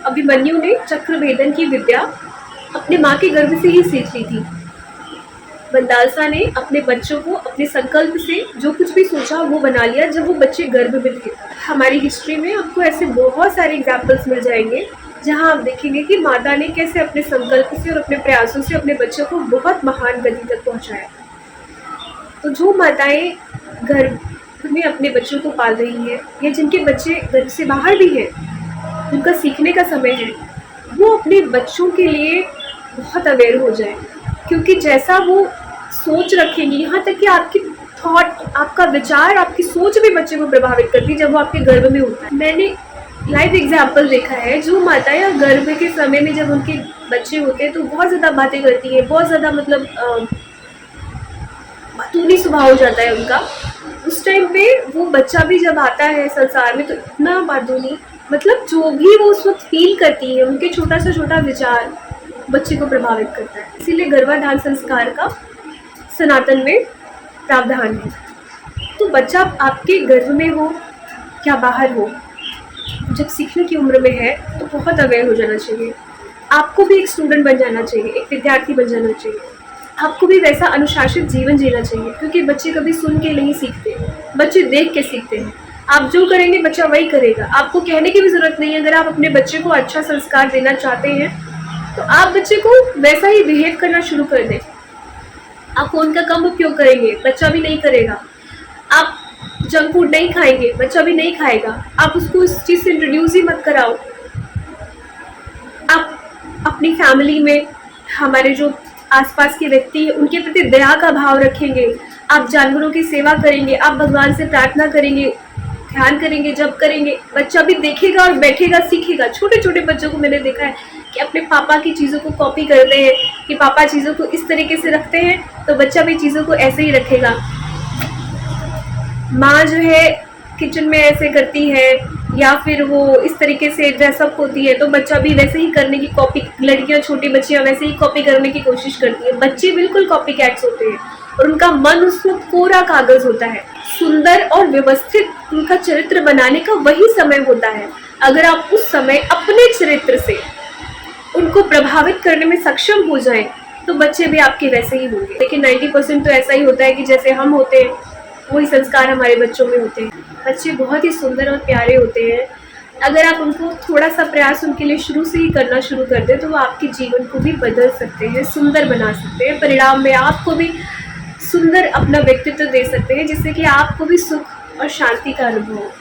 अभिमन्यु ने चक्रभेदन की विद्या अपने माँ के गर्भ से ही सीख ली थी। मंदालसा ने अपने बच्चों को अपने संकल्प से जो कुछ भी सोचा वो बना लिया जब वो बच्चे गर्भ में थे। हमारी हिस्ट्री में आपको ऐसे बहुत सारे एग्जाम्पल्स मिल जाएंगे जहां आप देखेंगे कि माता ने कैसे अपने संकल्प से और अपने प्रयासों से अपने बच्चों को बहुत महान गति तक पहुंचाया। तो जो माताएं गर्भ में अपने बच्चों को पाल रही है या जिनके बच्चे गर्भ से बाहर भी हैं, उनका सीखने का समय है, वो अपने बच्चों के लिए बहुत अवेयर हो जाए, क्योंकि जैसा वो सोच रखेंगी, यहाँ तक कि आपकी थॉट, आपका विचार, आपकी सोच भी बच्चे को प्रभावित करती है जब वो आपके गर्भ में होता है। मैंने लाइव एग्जाम्पल देखा है, जो माताएं गर्भ के समय में जब उनके बच्चे होते हैं तो बहुत ज़्यादा बातें करती है, बहुत ज़्यादा मतलब बातूनी स्वभाव हो जाता है उनका। उस टाइम पे वो बच्चा भी जब आता है संसार में तो इतना बातूनी, मतलब जो भी वो उस वक्त फील करती है, उनके छोटा से छोटा विचार बच्चे को प्रभावित करता है। इसीलिए गर्भाधान संस्कार का सनातन में प्रावधान है। तो बच्चा आपके गर्भ में हो या बाहर हो, जब सीखने की उम्र में है तो बहुत अवेयर हो जाना चाहिए। आपको भी एक स्टूडेंट बन जाना चाहिए, एक विद्यार्थी बन जाना चाहिए। आपको भी वैसा अनुशासित जीवन जीना चाहिए, क्योंकि बच्चे कभी सुन के नहीं सीखते, बच्चे देख के सीखते हैं। आप जो करेंगे बच्चा वही करेगा। आपको कहने की भी ज़रूरत नहीं है। अगर आप अपने बच्चे को अच्छा संस्कार देना चाहते हैं तो आप बच्चे को वैसा ही बिहेव करना शुरू कर दें। आप फ़ोन का कम उपयोग करेंगे, बच्चा भी नहीं करेगा। आप जंक फूड नहीं खाएंगे, बच्चा भी नहीं खाएगा। आप उसको इस चीज़ से इंट्रोड्यूस ही मत कराओ। आप अपनी फैमिली में हमारे जो आसपास के व्यक्ति हैं उनके प्रति दया का भाव रखेंगे। आप जानवरों की सेवा करेंगे, आप भगवान से प्रार्थना करेंगे, ध्यान करेंगे, जप करेंगे। बच्चा भी देखेगा और बैठेगा, सीखेगा। छोटे छोटे बच्चों को मैंने देखा है कि अपने पापा की चीज़ों को कॉपी करते हैं, कि पापा चीज़ों को इस तरीके से रखते हैं तो बच्चा भी चीज़ों को ऐसे ही रखेगा। माँ जो है किचन में ऐसे करती है या फिर वो इस तरीके से ड्रेसअप होती है तो बच्चा भी वैसे ही करने की कॉपी, लड़कियां छोटी बच्चियां वैसे ही कॉपी करने की कोशिश करती है। बच्चे बिल्कुल कॉपी कैट्स होते हैं और उनका मन उस वक्त कोरा कागज होता है। सुंदर और व्यवस्थित उनका चरित्र बनाने का वही समय होता है। अगर आप उस समय अपने चरित्र से उनको प्रभावित करने में सक्षम हो जाएं तो बच्चे भी आपके वैसे ही होंगे। लेकिन 90% तो ऐसा ही होता है कि जैसे हम होते हैं वही संस्कार हमारे बच्चों में होते हैं। बच्चे बहुत ही सुंदर और प्यारे होते हैं। अगर आप उनको थोड़ा सा प्रयास उनके लिए शुरू से ही करना शुरू कर दें तो वो आपके जीवन को भी बदल सकते हैं, सुंदर बना सकते हैं। परिणाम में आपको भी सुंदर अपना व्यक्तित्व दे सकते हैं, जिससे कि आपको भी सुख और शांति का अनुभव हो।